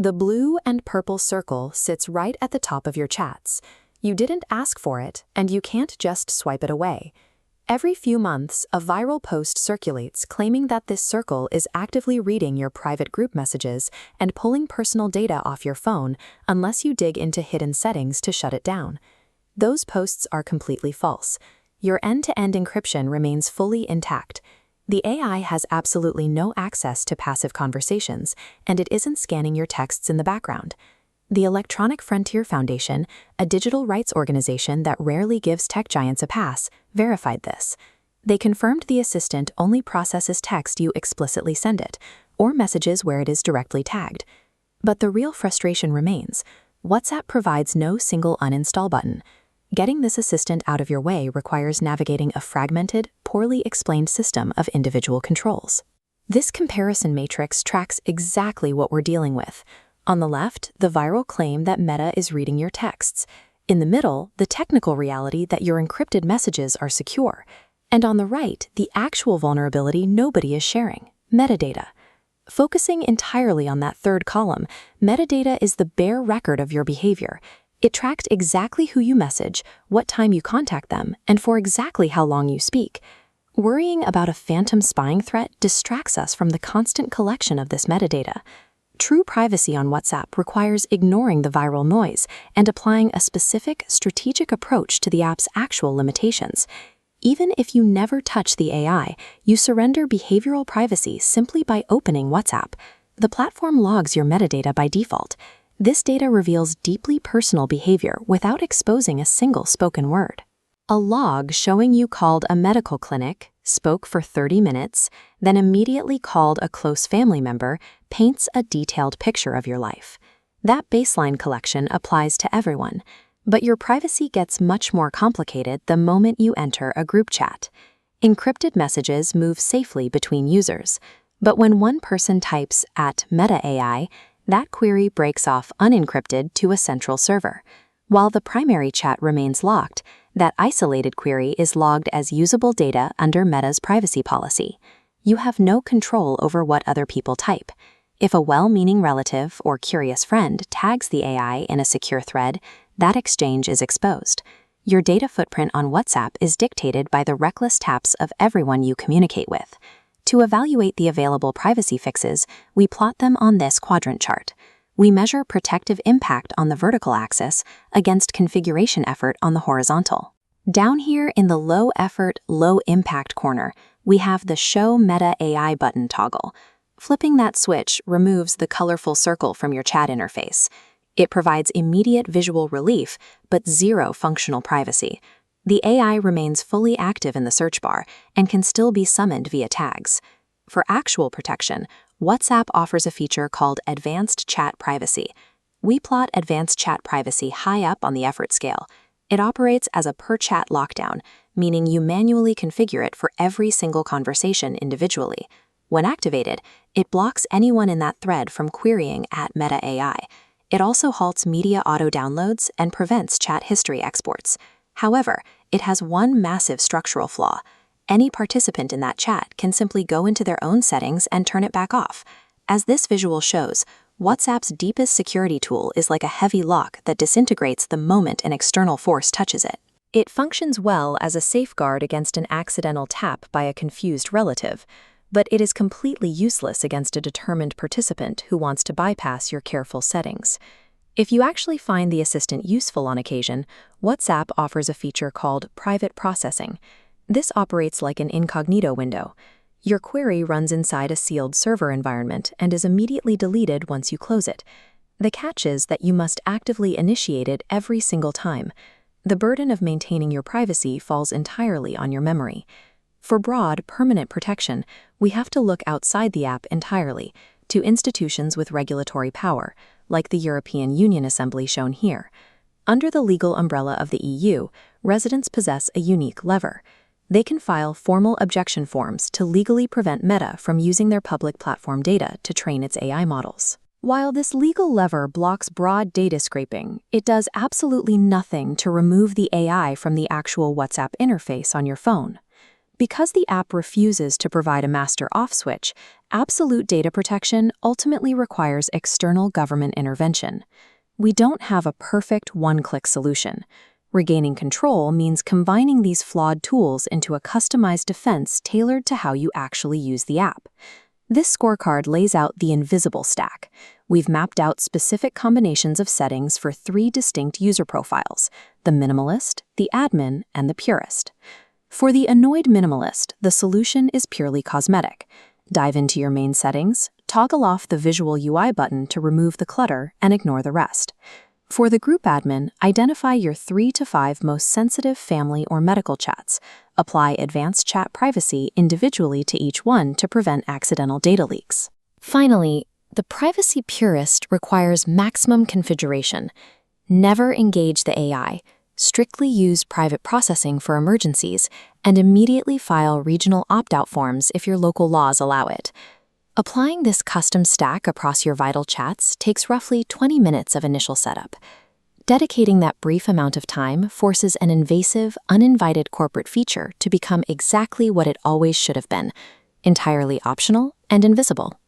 The blue and purple circle sits right at the top of your chats. You didn't ask for it, and you can't just swipe it away. Every few months, a viral post circulates claiming that this circle is actively reading your private group messages and pulling personal data off your phone unless you dig into hidden settings to shut it down. Those posts are completely false. Your end-to-end encryption remains fully intact. The AI has absolutely no access to passive conversations, and it isn't scanning your texts in the background. The Electronic Frontier Foundation, a digital rights organization that rarely gives tech giants a pass, verified this. They confirmed the assistant only processes text you explicitly send it, or messages where it is directly tagged. But the real frustration remains. WhatsApp provides no single uninstall button. Getting this assistant out of your way requires navigating a fragmented, poorly explained system of individual controls. This comparison matrix tracks exactly what we're dealing with. On the left, the viral claim that Meta is reading your texts. In the middle, the technical reality that your encrypted messages are secure. And on the right, the actual vulnerability nobody is sharing: metadata. Focusing entirely on that third column, metadata is the bare record of your behavior. It tracked exactly who you message, what time you contact them, and for exactly how long you speak. Worrying about a phantom spying threat distracts us from the constant collection of this metadata. True privacy on WhatsApp requires ignoring the viral noise and applying a specific, strategic approach to the app's actual limitations. Even if you never touch the AI, you surrender behavioral privacy simply by opening WhatsApp. The platform logs your metadata by default. This data reveals deeply personal behavior without exposing a single spoken word. A log showing you called a medical clinic, spoke for 30 minutes, then immediately called a close family member paints a detailed picture of your life. That baseline collection applies to everyone, but your privacy gets much more complicated the moment you enter a group chat. Encrypted messages move safely between users, but when one person types @meta.ai, that query breaks off unencrypted to a central server. While the primary chat remains locked, that isolated query is logged as usable data under Meta's privacy policy. You have no control over what other people type. If a well-meaning relative or curious friend tags the AI in a secure thread, that exchange is exposed. Your data footprint on WhatsApp is dictated by the reckless taps of everyone you communicate with. To evaluate the available privacy fixes, we plot them on this quadrant chart. We measure protective impact on the vertical axis against configuration effort on the horizontal. Down here in the low-effort, low-impact corner, we have the Show Meta AI button toggle. Flipping that switch removes the colorful circle from your chat interface. It provides immediate visual relief, but zero functional privacy. The AI remains fully active in the search bar and can still be summoned via tags. For actual protection, WhatsApp offers a feature called Advanced Chat Privacy. We plot Advanced Chat Privacy high up on the effort scale. It operates as a per-chat lockdown, meaning you manually configure it for every single conversation individually. When activated, it blocks anyone in that thread from querying @meta.ai. It also halts media auto-downloads and prevents chat history exports. However, it has one massive structural flaw. Any participant in that chat can simply go into their own settings and turn it back off. As this visual shows, WhatsApp's deepest security tool is like a heavy lock that disintegrates the moment an external force touches it. It functions well as a safeguard against an accidental tap by a confused relative, but it is completely useless against a determined participant who wants to bypass your careful settings. If you actually find the assistant useful on occasion, WhatsApp offers a feature called private processing. This operates like an incognito window. Your query runs inside a sealed server environment and is immediately deleted once you close it. The catch is that you must actively initiate it every single time. The burden of maintaining your privacy falls entirely on your memory. For broad, permanent protection, we have to look outside the app entirely, to institutions with regulatory power, like the European Union Assembly shown here. Under the legal umbrella of the EU, residents possess a unique lever. They can file formal objection forms to legally prevent Meta from using their public platform data to train its AI models. While this legal lever blocks broad data scraping, it does absolutely nothing to remove the AI from the actual WhatsApp interface on your phone. Because the app refuses to provide a master off switch, absolute data protection ultimately requires external government intervention. We don't have a perfect one-click solution. Regaining control means combining these flawed tools into a customized defense tailored to how you actually use the app. This scorecard lays out the invisible stack. We've mapped out specific combinations of settings for 3 distinct user profiles: the minimalist, the admin, and the purist. For the annoyed minimalist, the solution is purely cosmetic. Dive into your main settings, toggle off the visual UI button to remove the clutter, and ignore the rest. For the group admin, identify your 3 to 5 most sensitive family or medical chats. Apply advanced chat privacy individually to each one to prevent accidental data leaks. Finally, the privacy purist requires maximum configuration. Never engage the AI, strictly use private processing for emergencies, and immediately file regional opt-out forms if your local laws allow it. Applying this custom stack across your vital chats takes roughly 20 minutes of initial setup. Dedicating that brief amount of time forces an invasive, uninvited corporate feature to become exactly what it always should have been: entirely optional and invisible.